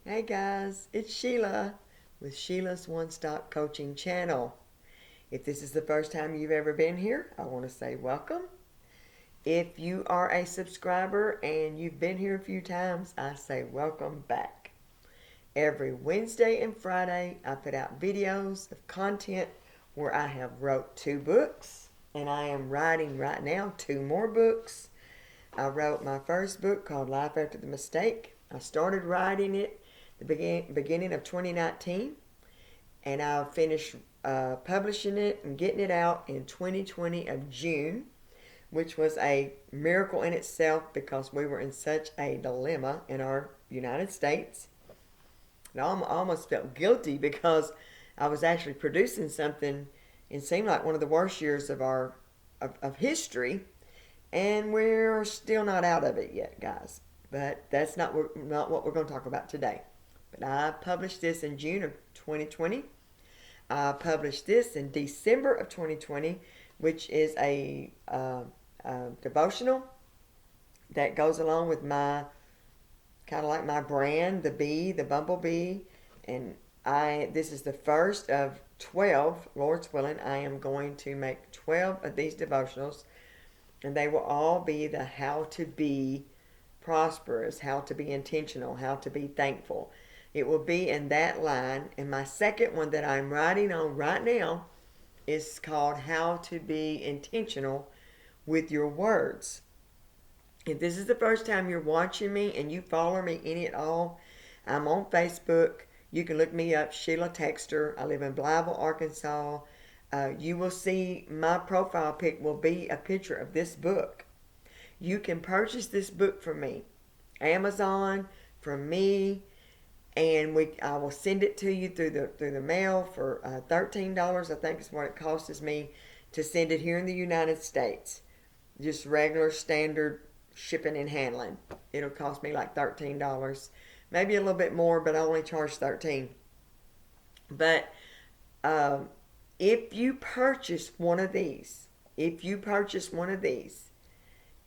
Hey guys, it's Sheila with Sheila's One Stop Coaching Channel. If this is the first time you've ever been here, I want to say welcome. If you are a subscriber and you've been here a few times, I say welcome back. Every Wednesday and Friday, I put out videos of content where I have wrote 2 books, and I am writing right now 2 more books. I wrote my first book called Life After the Mistake. I started writing it the beginning of 2019, and I finished publishing it and getting it out in 2020 of June, which was a miracle in itself because we were in such a dilemma in our United States. And I almost felt guilty because I was actually producing something. It seemed like one of the worst years of history, and we're still not out of it yet, guys. But that's not what we're going to talk about today. But I published this in June of 2020. I published this in December of 2020, which is a devotional that goes along with my kind of like my brand, the bee, the bumblebee, and this is the first of 12. Lord's willing, I am going to make 12 of these devotionals, and they will all be the how to be prosperous, how to be intentional, how to be thankful. It will be in that line. And my second one that I'm writing on right now is called How to Be Intentional with Your Words. If this is the first time you're watching me and you follow me any at all, I'm on Facebook. You can look me up, Sheila Texter. I live in Blytheville, Arkansas. You will see my profile pic will be a picture of this book. You can purchase this book from me, Amazon, from me, and I will send it to you through the mail for $13. I think is what it costs me to send it here in the United States. Just regular standard shipping and handling. It'll cost me like $13, maybe a little bit more, but I only charge 13. But if you purchase one of these,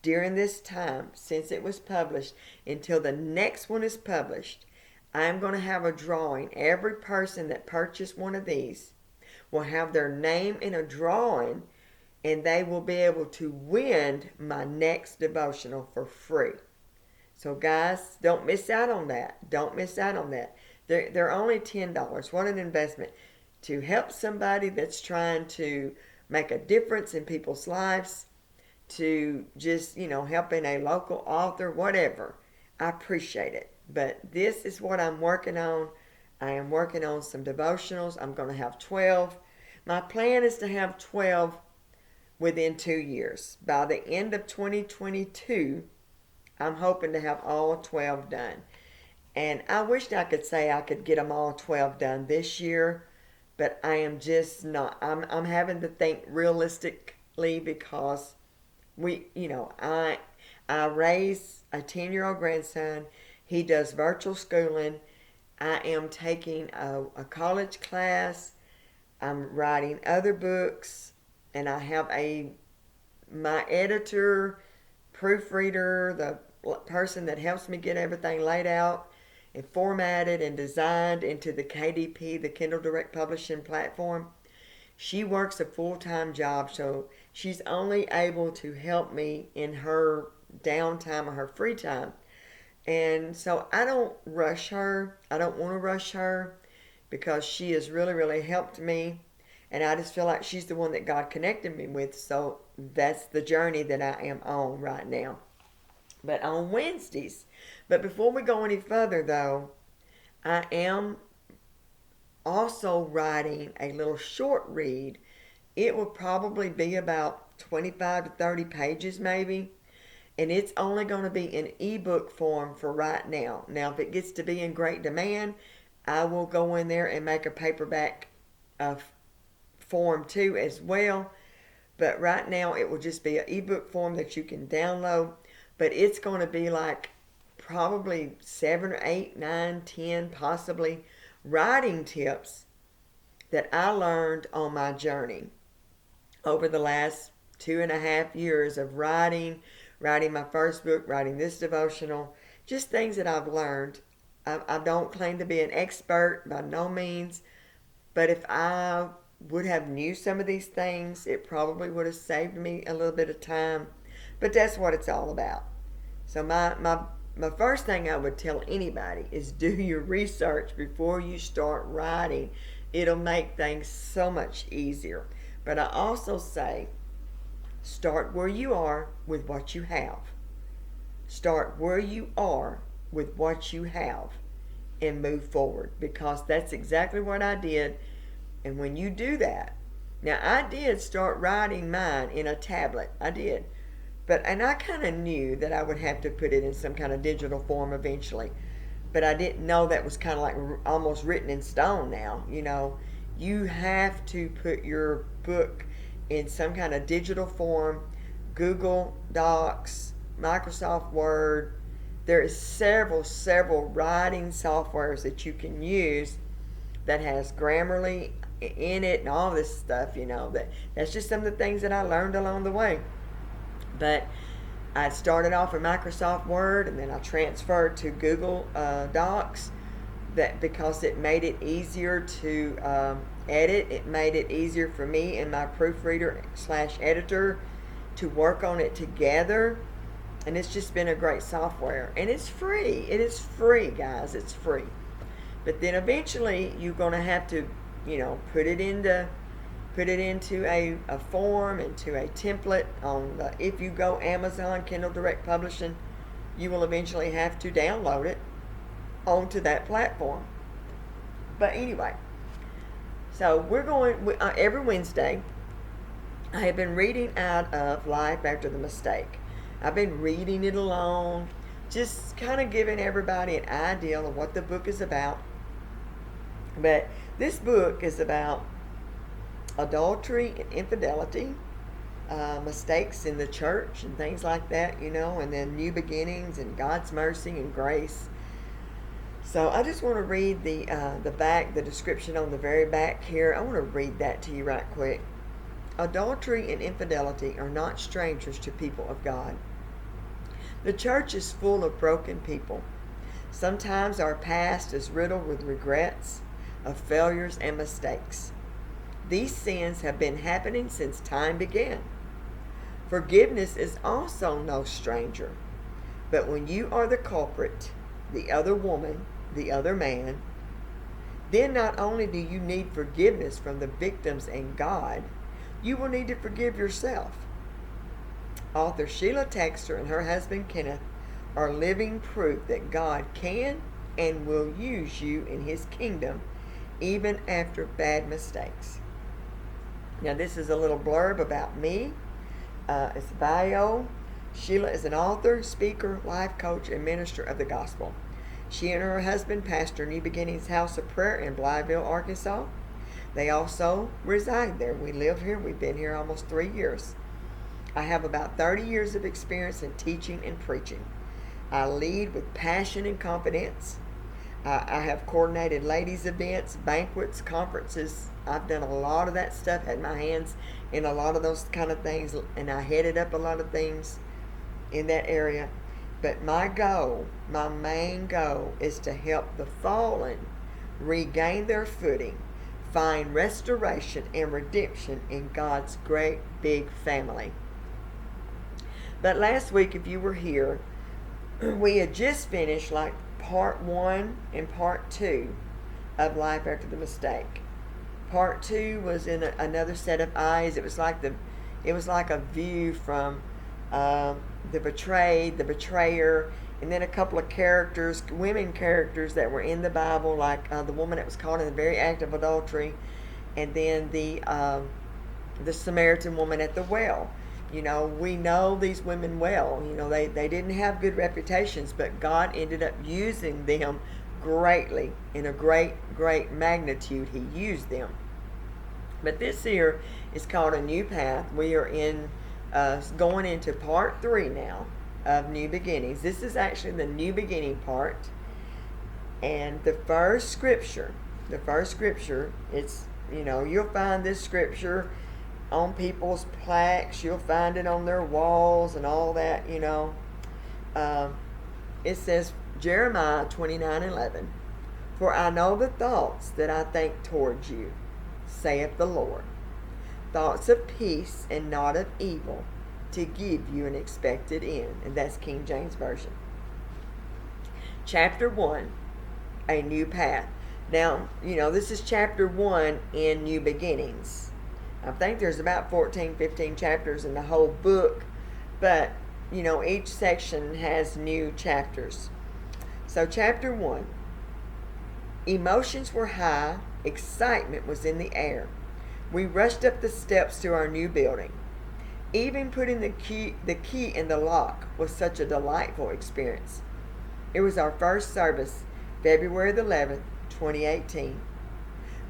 during this time since it was published until the next one is published, I'm going to have a drawing. Every person that purchased one of these will have their name in a drawing, and they will be able to win my next devotional for free. So guys, don't miss out on that. Don't miss out on that. They're only $10. What an investment to help somebody that's trying to make a difference in people's lives, to just, helping a local author, whatever. I appreciate it. But this is what I'm working on. I am working on some devotionals. I'm going to have 12. My plan is to have 12 within 2 years. By the end of 2022, I'm hoping to have all 12 done. And I wished I could say I could get them all 12 done this year, but I am just not. I'm having to think realistically because I raise a 10-year-old grandson. He does virtual schooling. I am taking a college class. I'm writing other books, and I have my editor, proofreader, the person that helps me get everything laid out and formatted and designed into the KDP, the Kindle Direct Publishing platform. She works a full-time job, so she's only able to help me in her downtime or her free time. And so I don't rush her. I don't want to rush her because she has really, really helped me. And I just feel like she's the one that God connected me with. So that's the journey that I am on right now. But on Wednesdays. But before we go any further, though, I am also writing a little short read. It will probably be about 25 to 30 pages, maybe. And it's only going to be in ebook form for right now. Now, if it gets to be in great demand, I will go in there and make a paperback form too as well. But right now, it will just be an ebook form that you can download. But it's going to be like probably 7 or 8, 9, 10, possibly writing tips that I learned on my journey over the last 2.5 years of writing my first book, writing this devotional, just things that I've learned I don't claim to be an expert by no means, but if I would have knew some of these things, it probably would have saved me a little bit of time. But that's what it's all about. So my first thing I would tell anybody is do your research before you start writing. It'll make things so much easier. But I also say start where you are with what you have. Start where you are with what you have and move forward, because that's exactly what I did. And when you do that, now I did start writing mine in a tablet. I did. And I kind of knew that I would have to put it in some kind of digital form eventually. But I didn't know that was kind of like almost written in stone now. You have to put your book in some kind of digital form. Google Docs, Microsoft Word. There is several writing softwares that you can use that has Grammarly in it and all this stuff. That's just some of the things that I learned along the way. But I started off with Microsoft Word, and then I transferred to Google Docs, because it made it easier to edit. It made it easier for me and my proofreader / editor to work on it together. And it's just been a great software. And it's free. It is free, guys. It's free. But then eventually you're going to have to, put it into a form, into a template if you go Amazon Kindle Direct Publishing, you will eventually have to download it onto that platform. But anyway, so we're going every Wednesday. I have been reading out of Life After the Mistake. I've been reading it along, just kind of giving everybody an idea of what the book is about. But this book is about adultery and infidelity, mistakes in the church and things like that, and then new beginnings and God's mercy and grace. So I just want to read the back, the description on the very back here. I want to read that to you right quick. Adultery and infidelity are not strangers to people of God. The church is full of broken people. Sometimes our past is riddled with regrets of failures and mistakes. These sins have been happening since time began. Forgiveness is also no stranger. But when you are the culprit, the other woman, the other man, then not only do you need forgiveness from the victims and God, you will need to forgive yourself. Author Sheila Texter and her husband Kenneth are living proof that God can and will use you in His kingdom even after bad mistakes. Now this is a little blurb about me. It's bio. Sheila is an author, speaker, life coach, and minister of the gospel. She and her husband pastor New Beginnings House of Prayer in Blytheville, Arkansas. They also reside there. We live here. We've been here almost 3 years. I have about 30 years of experience in teaching and preaching. I lead with passion and confidence. I have coordinated ladies' events, banquets, conferences. I've done a lot of that stuff, had my hands in a lot of those kind of things, and I headed up a lot of things in that area. But my main goal, is to help the fallen regain their footing, find restoration and redemption in God's great big family. But last week, if you were here, we had just finished like part 1 and part 2 of Life After the Mistake. Part 2 was in another set of eyes. It was like a view from the betrayed, the betrayer, and then a couple of characters, women characters that were in the Bible, like the woman that was caught in the very act of adultery, and then the Samaritan woman at the well. We know these women well. They didn't have good reputations, but God ended up using them greatly. In a great magnitude, He used them. But this here is called A New Path. We are going into part 3 now of New Beginnings. This is actually the New Beginning part. And the first scripture, it's, you'll find this scripture on people's plaques. You'll find it on their walls and all that, It says, Jeremiah 29:11. For I know the thoughts that I think towards you, saith the Lord, thoughts of peace and not of evil, to give you an expected end. And that's King James Version. Chapter 1, A New Path. Now, this is chapter 1 in New Beginnings. I think there's about 14, 15 chapters in the whole book, but, each section has new chapters. So, chapter 1. Emotions were high, excitement was in the air. We rushed up the steps to our new building. Even putting the key in the lock was such a delightful experience. It was our first service, February the 11th, 2018.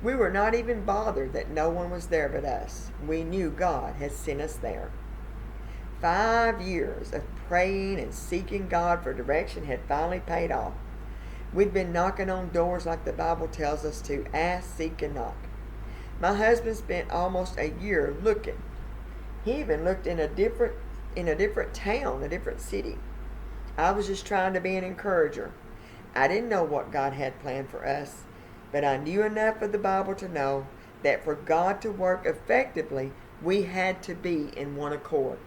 We were not even bothered that no one was there but us. We knew God had sent us there. 5 years of praying and seeking God for direction had finally paid off. We'd been knocking on doors like the Bible tells us to: ask, seek, and knock. My husband spent almost a year looking. He even looked in a different town, a different city. I was just trying to be an encourager. I didn't know what God had planned for us, but I knew enough of the Bible to know that for God to work effectively, we had to be in one accord.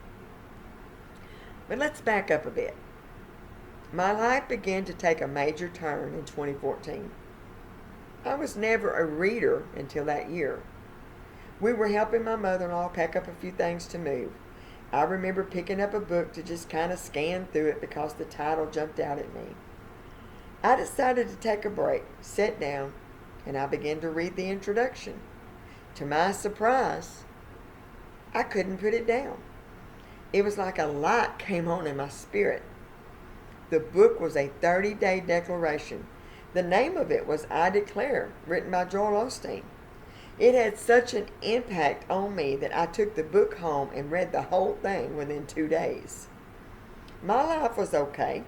But let's back up a bit. My life began to take a major turn in 2014. I was never a reader until that year. We were helping my mother-in-law pack up a few things to move. I remember picking up a book to just kind of scan through it because the title jumped out at me. I decided to take a break, sit down, and I began to read the introduction. To my surprise, I couldn't put it down. It was like a light came on in my spirit. The book was a 30-day declaration. The name of it was I Declare, written by Joel Osteen. It had such an impact on me that I took the book home and read the whole thing within 2 days. My life was okay,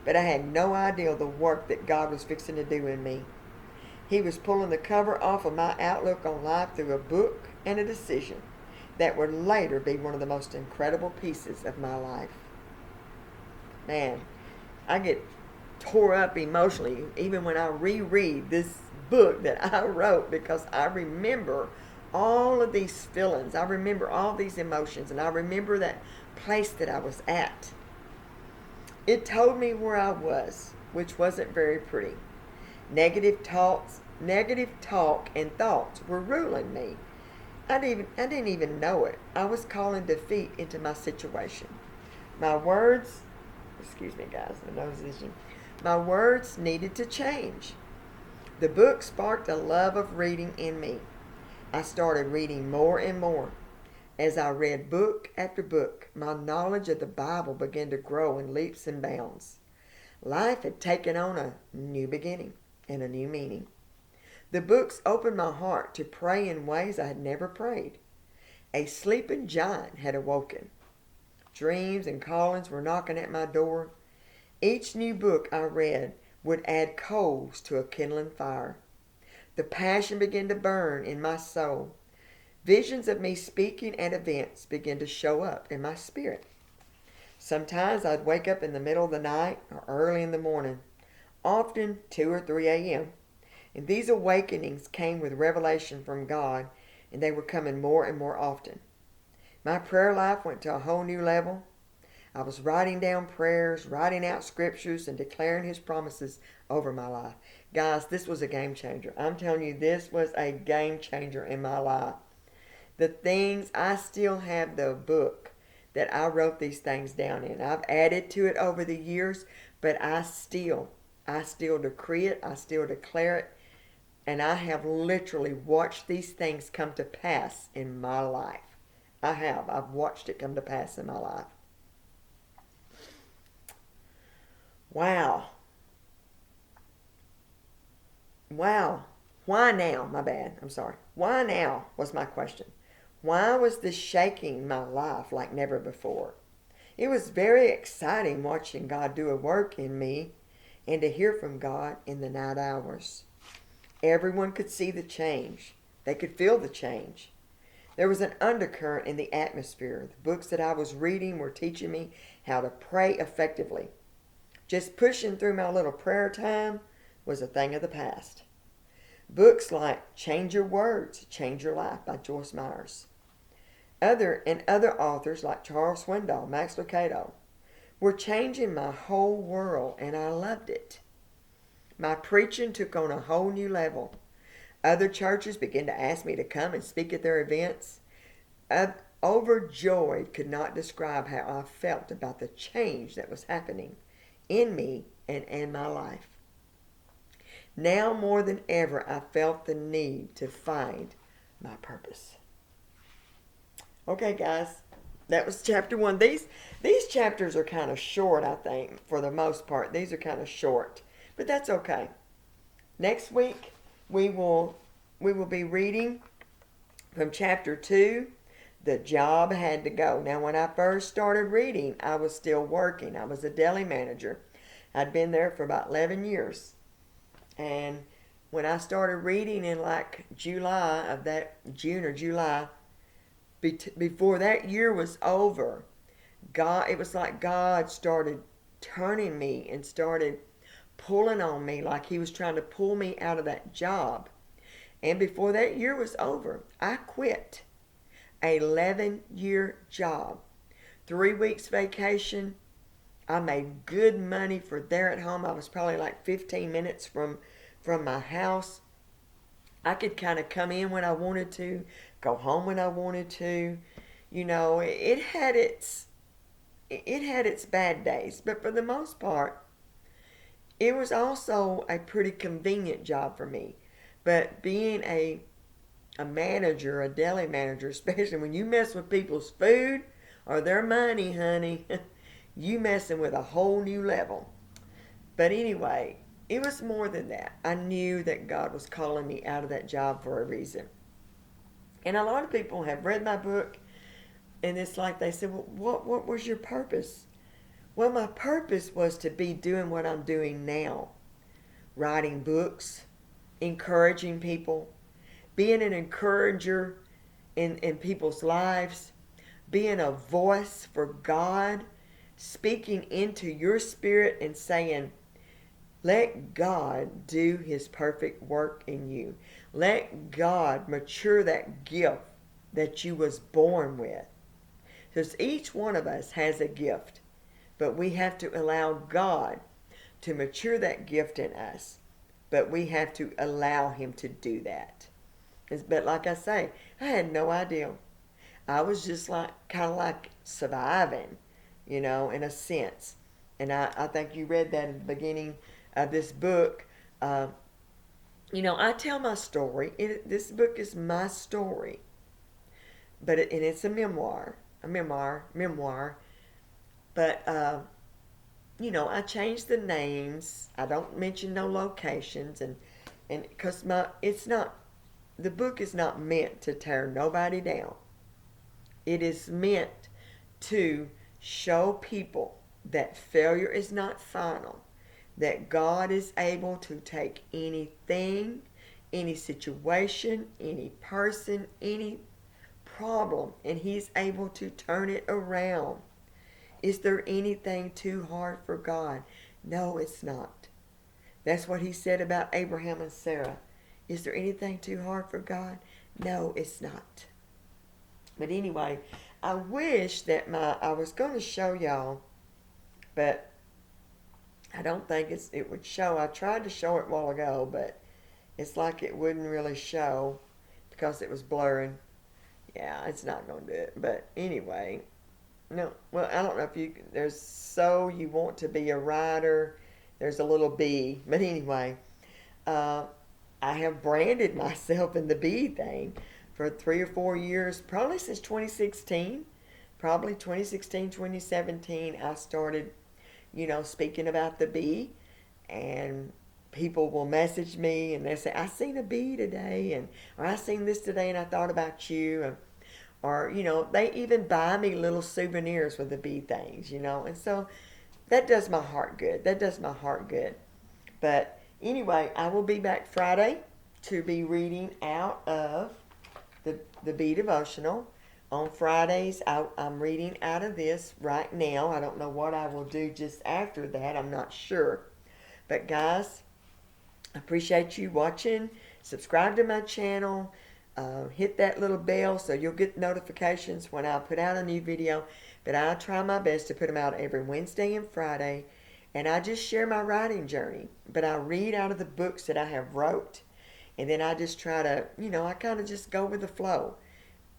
but I had no idea the work that God was fixing to do in me. He was pulling the cover off of my outlook on life through a book and a decision that would later be one of the most incredible pieces of my life. Man, I get tore up emotionally even when I reread this book that I wrote, because I remember all of these feelings. I remember all these emotions, and I remember that place that I was at. It told me where I was, which wasn't very pretty. Negative talk and thoughts were ruling me. I didn't even know it. I was calling defeat into my situation. My words, excuse me guys, my nose is itching. My words needed to change. The book sparked a love of reading in me. I started reading more and more. As I read book after book, my knowledge of the Bible began to grow in leaps and bounds. Life had taken on a new beginning and a new meaning. The books opened my heart to pray in ways I had never prayed. A sleeping giant had awoken. Dreams and callings were knocking at my door. Each new book I read would add coals to a kindling fire. The passion began to burn in my soul. Visions of me speaking at events began to show up in my spirit. Sometimes I'd wake up in the middle of the night or early in the morning, often 2 or 3 a.m. And these awakenings came with revelation from God, and they were coming more and more often. My prayer life went to a whole new level. I was writing down prayers, writing out scriptures, and declaring His promises over my life. Guys, this was a game changer. I'm telling you, this was a game changer in my life. The things, I still have the book that I wrote these things down in. I've added to it over the years, but I still decree it, I still declare it, and I have literally watched these things come to pass in my life. I've watched it come to pass in my life. Wow. Why now? My bad. I'm sorry. Why now was my question. Why was this shaking my life like never before? It was very exciting watching God do a work in me and to hear from God in the night hours. Everyone could see the change. They could feel the change. There was an undercurrent in the atmosphere. The books that I was reading were teaching me how to pray effectively. Just pushing through my little prayer time was a thing of the past. Books like Change Your Words, Change Your Life by Joyce Myers. Other authors like Charles Swindoll, Max Lucado were changing my whole world, and I loved it. My preaching took on a whole new level. Other churches began to ask me to come and speak at their events. Overjoyed could not describe how I felt about the change that was happening in me and in my life. Now more than ever, I felt the need to find my purpose. Okay, guys, that was chapter 1. These chapters are kind of short, I think, for the most part. These are kind of short, but that's okay. Next week, we will be reading from chapter 2, The Job Had to Go. Now, when I first started reading, I was still working. I was a deli manager. I'd been there for about 11 years. And when I started reading in like June or July, before that year was over, it was like God started turning me and started pulling on me like he was trying to pull me out of that job. And before that year was over, I quit an 11-year job. 3 weeks vacation. I made good money for there at home. I was probably like 15 minutes from my house. I could kind of come in when I wanted to, go home when I wanted to. You know, it had its bad days, but for the most part, it was also a pretty convenient job for me. But being a manager, a deli manager, especially when you mess with people's food or their money, honey, you messing with a whole new level. But anyway, it was more than that. I knew that God was calling me out of that job for a reason. And a lot of people have read my book, and it's like they said, well, what was your purpose? Well, my purpose was to be doing what I'm doing now. Writing books, encouraging people, being an encourager in people's lives, being a voice for God, speaking into your spirit and saying, let God do his perfect work in you. Let God mature that gift that you was born with. Because each one of us has a gift, but we have to allow God to mature that gift in us. But we have to allow him to do that. But like I say, I had no idea. I was just like kind of like surviving, in a sense. And I think you read that in the beginning of this book. I tell my story. This book is my story. But it's a memoir. But, I changed the names. I don't mention no locations. And because the book is not meant to tear nobody down. It is meant to show people that failure is not final, that God is able to take anything, any situation, any person, any problem, and he's able to turn it around. Is there anything too hard for God? No, it's not. That's what he said about Abraham and Sarah. Is there anything too hard for God? No, it's not. But anyway, I wish that I was going to show y'all, but I don't think it would show. I tried to show it a while ago, but it's like it wouldn't really show because it was blurring. Yeah, it's not going to do it. But anyway, no. Well, I don't know if there's so you want to be a writer. There's a little bee. But anyway, I have branded myself in the bee thing for 3 or 4 years, probably since 2016. Probably 2016, 2017, I started, speaking about the bee. And people will message me and they say, I seen a bee today, or I seen this today and I thought about you. Or, they even buy me little souvenirs with the bee things, And so that does my heart good. But anyway, I will be back Friday to be reading out of the Bee Devotional. On Fridays, I'm reading out of this right now. I don't know what I will do just after that. I'm not sure. But guys, I appreciate you watching. Subscribe to my channel. Hit that little bell so you'll get notifications when I put out a new video. But I try my best to put them out every Wednesday and Friday. And I just share my writing journey. But I read out of the books that I have wrote. And then I just try to, I kind of just go with the flow.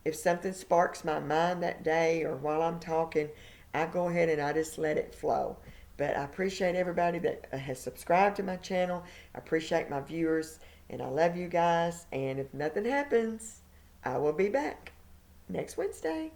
If something sparks my mind that day or while I'm talking, I go ahead and I just let it flow. But I appreciate everybody that has subscribed to my channel. I appreciate my viewers, and I love you guys. And if nothing happens, I will be back next Wednesday.